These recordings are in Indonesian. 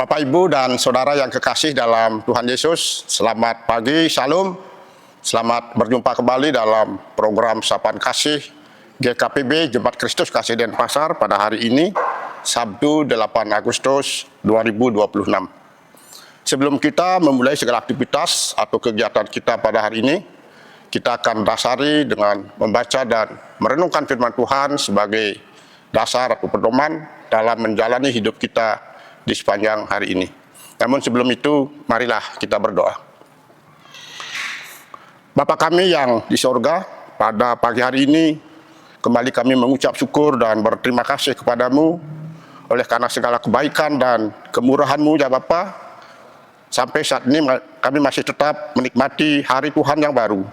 Bapak, Ibu, dan Saudara yang kekasih dalam Tuhan Yesus, selamat pagi, Shalom. Selamat berjumpa kembali dalam program Sapaan Kasih GKPB Jemaat Kristus Kasih Denpasar pada hari ini, Sabtu 8 Agustus 2026. Sebelum kita memulai segala aktivitas atau kegiatan kita pada hari ini, kita akan dasari dengan membaca dan merenungkan firman Tuhan sebagai dasar atau pedoman dalam menjalani hidup kita di sepanjang hari ini. Namun sebelum itu, marilah kita berdoa. Bapa kami yang di sorga, pada pagi hari ini, kembali kami mengucap syukur dan berterima kasih kepadamu, oleh karena segala kebaikan dan kemurahan-Mu ya Bapa. Sampai saat ini kami masih tetap menikmati hari Tuhan yang baru.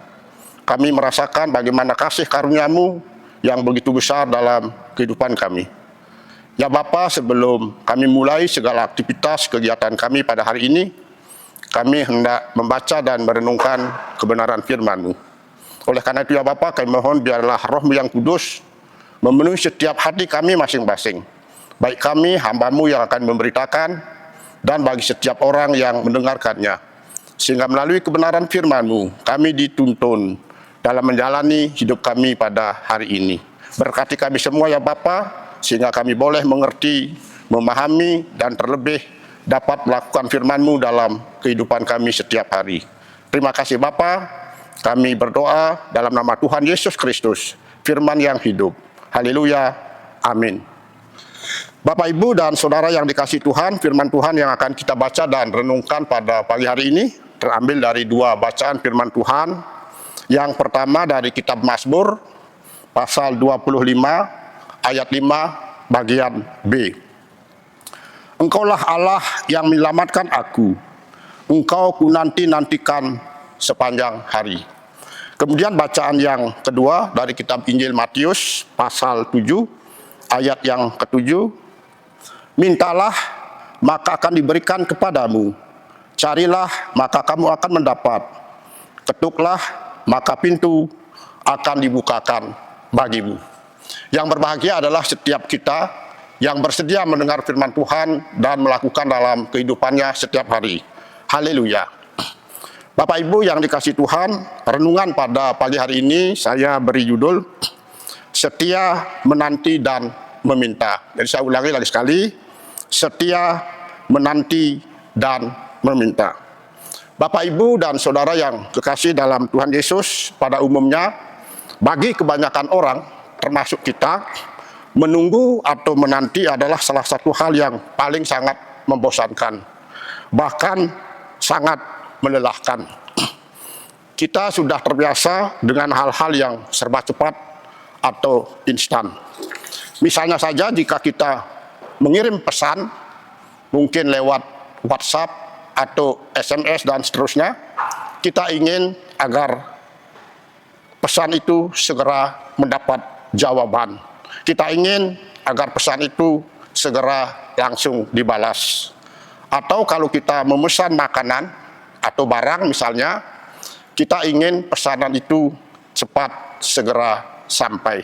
Kami merasakan bagaimana kasih karunia-Mu yang begitu besar dalam kehidupan kami. Ya Bapa, sebelum kami mulai segala aktivitas kegiatan kami pada hari ini, kami hendak membaca dan merenungkan kebenaran firman-Mu. Oleh karena itu ya Bapa, kami mohon biarlah Roh-Mu yang kudus memenuhi setiap hati kami masing-masing. Baik kami, hamba-Mu yang akan memberitakan, dan bagi setiap orang yang mendengarkannya. Sehingga melalui kebenaran firman-Mu, kami dituntun dalam menjalani hidup kami pada hari ini. Berkati kami semua ya Bapa, sehingga kami boleh mengerti, memahami, dan terlebih dapat melakukan firman-Mu dalam kehidupan kami setiap hari. Terima kasih Bapa, kami berdoa dalam nama Tuhan Yesus Kristus, firman yang hidup. Haleluya, amin. Bapak, Ibu, dan Saudara yang dikasihi Tuhan, firman Tuhan yang akan kita baca dan renungkan pada pagi hari ini terambil dari dua bacaan firman Tuhan. Yang pertama dari kitab Mazmur, pasal 25, ayat 5 bagian B. Engkaulah Allah yang menyelamatkan aku, Engkau ku nanti-nantikan sepanjang hari. Kemudian bacaan yang kedua dari kitab Injil Matius pasal 7 ayat yang ke-7. Mintalah maka akan diberikan kepadamu, carilah maka kamu akan mendapat, ketuklah maka pintu akan dibukakan bagimu. Yang berbahagia adalah setiap kita yang bersedia mendengar firman Tuhan dan melakukan dalam kehidupannya setiap hari. Haleluya. Bapak Ibu yang dikasihi Tuhan, renungan pada pagi hari ini saya beri judul Setia Menanti dan Meminta. Jadi saya ulangi lagi sekali, setia menanti dan meminta. Bapak Ibu dan Saudara yang kekasih dalam Tuhan Yesus, pada umumnya bagi kebanyakan orang termasuk kita, menunggu atau menanti adalah salah satu hal yang paling sangat membosankan, bahkan sangat melelahkan. Kita sudah terbiasa dengan hal-hal yang serba cepat atau instan. Misalnya saja jika kita mengirim pesan, mungkin lewat WhatsApp atau SMS dan seterusnya, kita ingin agar pesan itu segera mendapat jawaban. Kita ingin agar pesan itu segera langsung dibalas. Atau kalau kita memesan makanan atau barang misalnya, kita ingin pesanan itu cepat segera sampai.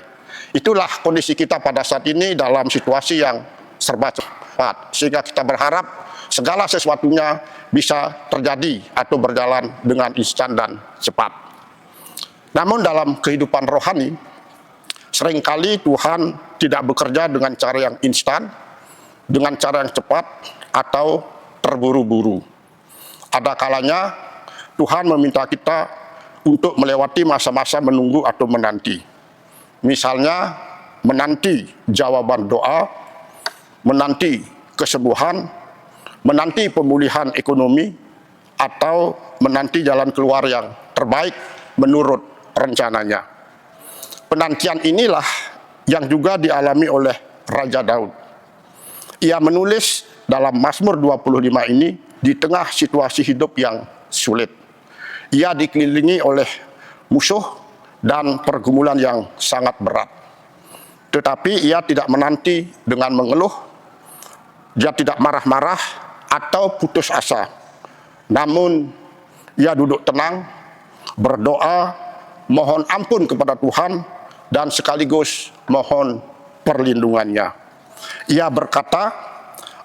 Itulah kondisi kita pada saat ini dalam situasi yang serba cepat. Sehingga kita berharap segala sesuatunya bisa terjadi atau berjalan dengan instan dan cepat. Namun dalam kehidupan rohani, seringkali Tuhan tidak bekerja dengan cara yang instan, dengan cara yang cepat, atau terburu-buru. Ada kalanya Tuhan meminta kita untuk melewati masa-masa menunggu atau menanti. Misalnya, menanti jawaban doa, menanti kesembuhan, menanti pemulihan ekonomi, atau menanti jalan keluar yang terbaik menurut rencananya. Penantian inilah yang juga dialami oleh Raja Daud. Ia menulis dalam Mazmur 25 ini di tengah situasi hidup yang sulit. Ia dikelilingi oleh musuh dan pergumulan yang sangat berat. Tetapi ia tidak menanti dengan mengeluh, dia tidak marah-marah atau putus asa. Namun ia duduk tenang, berdoa, mohon ampun kepada Tuhan, dan sekaligus mohon perlindungannya. Ia berkata,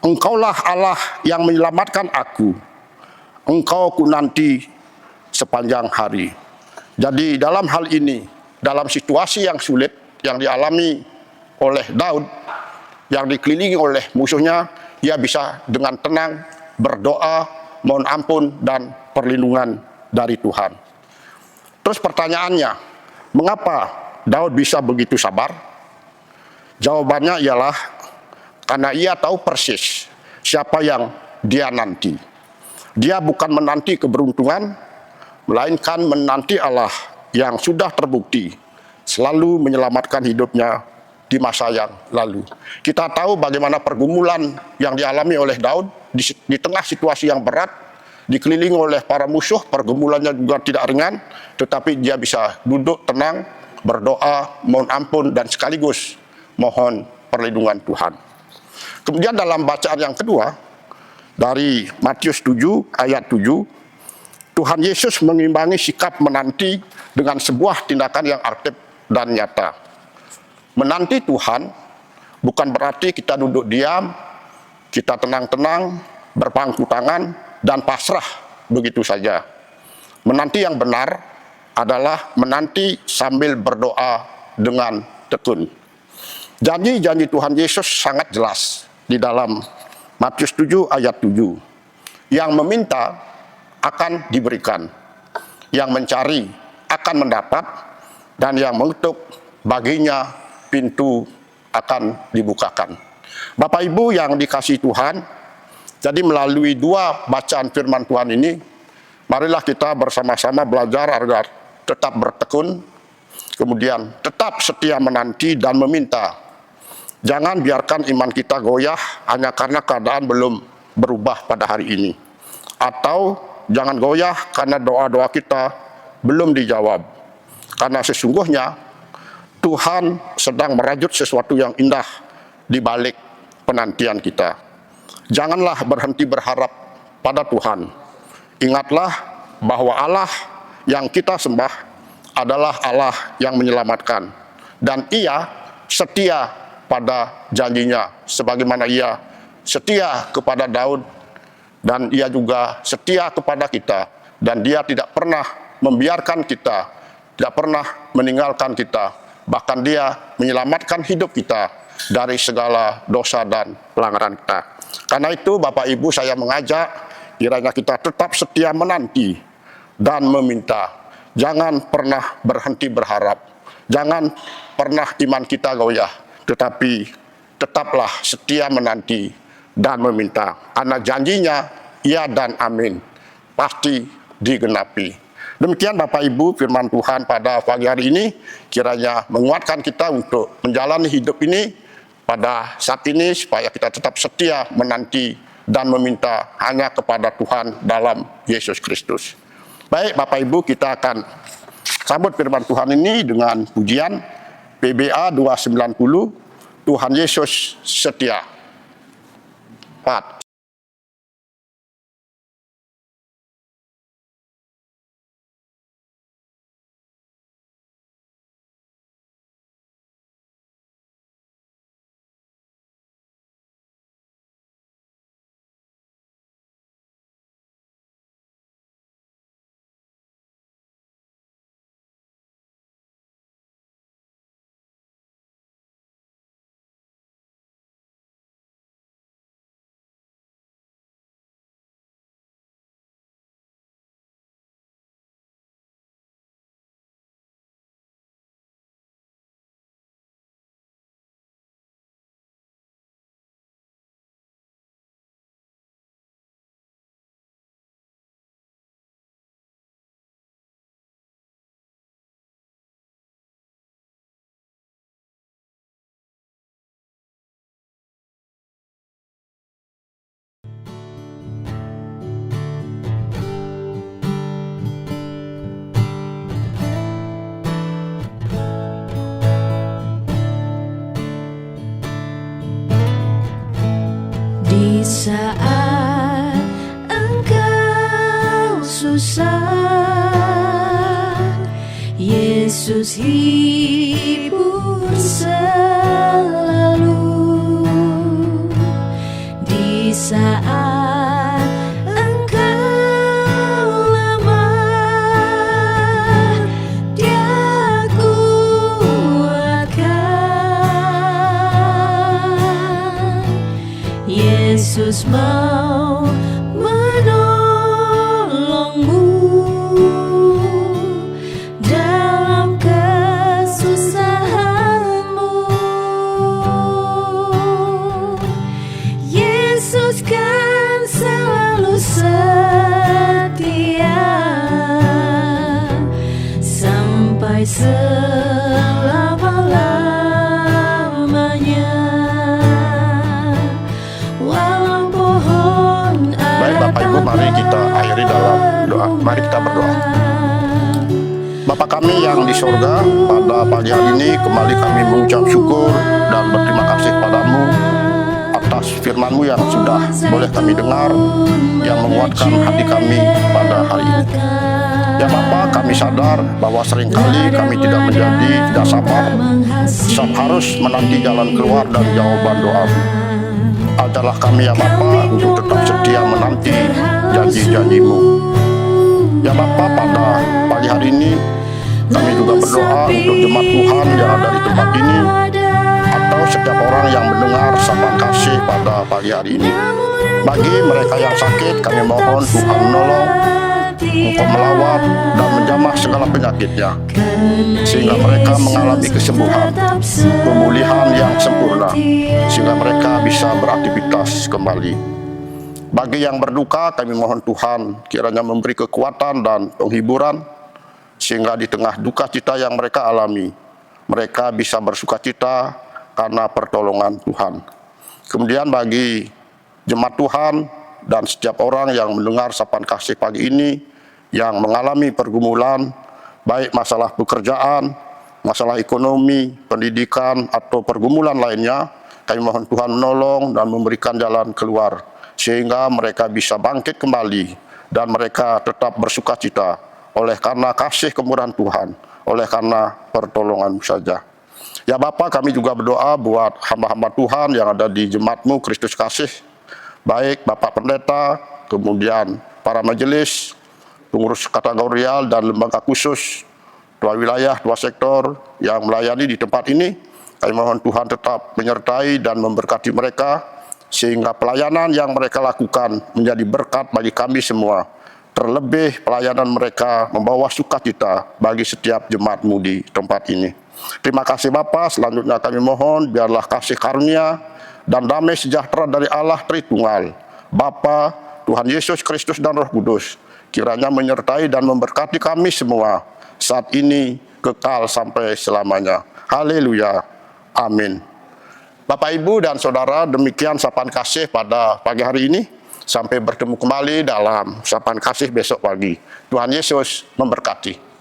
Engkaulah Allah yang menyelamatkan aku. Engkau ku nanti sepanjang hari. Jadi dalam hal ini, dalam situasi yang sulit yang dialami oleh Daud, yang dikelilingi oleh musuhnya, ia bisa dengan tenang berdoa, mohon ampun dan perlindungan dari Tuhan. Terus pertanyaannya, mengapa Daud bisa begitu sabar? Jawabannya ialah karena ia tahu persis siapa yang dia nanti. Dia bukan menanti keberuntungan, melainkan menanti Allah yang sudah terbukti selalu menyelamatkan hidupnya di masa yang lalu. Kita tahu bagaimana pergumulan yang dialami oleh Daud di tengah situasi yang berat, dikelilingi oleh para musuh, pergumulannya juga tidak ringan, tetapi dia bisa duduk tenang, berdoa, mohon ampun, dan sekaligus mohon perlindungan Tuhan. Kemudian dalam bacaan yang kedua, dari Matius 7 ayat 7, Tuhan Yesus mengimbangi sikap menanti dengan sebuah tindakan yang aktif dan nyata. Menanti Tuhan bukan berarti kita duduk diam, kita tenang-tenang, berpangku tangan, dan pasrah begitu saja. Menanti yang benar adalah menanti sambil berdoa dengan tekun. Janji-janji Tuhan Yesus sangat jelas di dalam Matius 7 ayat 7. Yang meminta akan diberikan, yang mencari akan mendapat, dan yang mengetuk baginya pintu akan dibukakan. Bapak Ibu yang dikasihi Tuhan, jadi melalui dua bacaan firman Tuhan ini, marilah kita bersama-sama belajar agar tetap bertekun, kemudian tetap setia menanti dan meminta. Jangan biarkan iman kita goyah hanya karena keadaan belum berubah pada hari ini. Atau jangan goyah karena doa-doa kita belum dijawab. Karena sesungguhnya Tuhan sedang merajut sesuatu yang indah di balik penantian kita. Janganlah berhenti berharap pada Tuhan. Ingatlah bahwa Allah yang kita sembah adalah Allah yang menyelamatkan. Dan Ia setia pada janjinya, sebagaimana Ia setia kepada Daud, dan Ia juga setia kepada kita, dan Dia tidak pernah membiarkan kita, tidak pernah meninggalkan kita, bahkan Dia menyelamatkan hidup kita dari segala dosa dan pelanggaran kita. Karena itu Bapak Ibu, saya mengajak kiranya kita tetap setia menanti dan meminta. Jangan pernah berhenti berharap, jangan pernah iman kita goyah, tetapi tetaplah setia menanti dan meminta. Karena janjinya ya dan amin, pasti digenapi. Demikian Bapak Ibu firman Tuhan pada pagi hari ini, kiranya menguatkan kita untuk menjalani hidup ini pada saat ini, supaya kita tetap setia menanti dan meminta hanya kepada Tuhan dalam Yesus Kristus. Baik Bapak Ibu, kita akan sambut firman Tuhan ini dengan pujian PBA 290, Tuhan Yesus setia. 4. Di saat engkau susah, Yesus hibur selalu. Di Yesus mau menolongmu dalam kesusahanmu. Yesus kan selalu setia sampai selama-lamanya. Walau pohon Baik Bapak Ibu, mari kita akhiri dalam doa. Mari kita berdoa. Bapa kami yang di sorga, pada pagi hari ini kembali kami mengucap syukur dan berterima kasih padamu atas firman-Mu yang sudah boleh kami dengar, yang menguatkan hati kami pada hari ini. Ya Bapa, kami sadar bahwa seringkali kami tidak sabar saat harus menanti jalan keluar dan jawaban doa-Mu. Ajarlah kami ya Bapa untuk tetap setia menanti janji-janji-Mu. Ya Bapa, pada pagi hari ini kami juga berdoa untuk jemaat Tuhan yang ada di tempat ini, atau setiap orang yang mendengar sapaan kasih pada pagi hari ini. Bagi mereka yang sakit, kami mohon Tuhan menolong, Engkau melawat dan menjamah segala penyakitnya, sehingga mereka mengalami kesembuhan, pemulihan yang sempurna, sehingga mereka bisa beraktivitas kembali. Bagi yang berduka, kami mohon Tuhan kiranya memberi kekuatan dan penghiburan, sehingga di tengah duka cita yang mereka alami, mereka bisa bersuka cita karena pertolongan Tuhan. Kemudian bagi jemaat Tuhan dan setiap orang yang mendengar sapaan kasih pagi ini, yang mengalami pergumulan, baik masalah pekerjaan, masalah ekonomi, pendidikan, atau pergumulan lainnya, kami mohon Tuhan menolong dan memberikan jalan keluar, sehingga mereka bisa bangkit kembali, dan mereka tetap bersuka cita, oleh karena kasih kemurahan Tuhan, oleh karena pertolongan-Mu saja. Ya Bapa, kami juga berdoa buat hamba-hamba Tuhan yang ada di jemaat-Mu Kristus Kasih, baik Bapak Pendeta, kemudian para majelis, pengurus kategorial dan lembaga khusus, dua wilayah, dua sektor yang melayani di tempat ini. Kami mohon Tuhan tetap menyertai dan memberkati mereka, sehingga pelayanan yang mereka lakukan menjadi berkat bagi kami semua. Terlebih pelayanan mereka membawa sukacita bagi setiap jemaat-Mu di tempat ini. Terima kasih Bapa. Selanjutnya kami mohon biarlah kasih karunia dan damai sejahtera dari Allah Tritunggal, Bapa, Tuhan Yesus Kristus dan Roh Kudus, kiranya menyertai dan memberkati kami semua saat ini kekal sampai selamanya. Haleluya. Amin. Bapak, Ibu, dan Saudara, demikian sapaan kasih pada pagi hari ini. Sampai bertemu kembali dalam sapaan kasih besok pagi. Tuhan Yesus memberkati.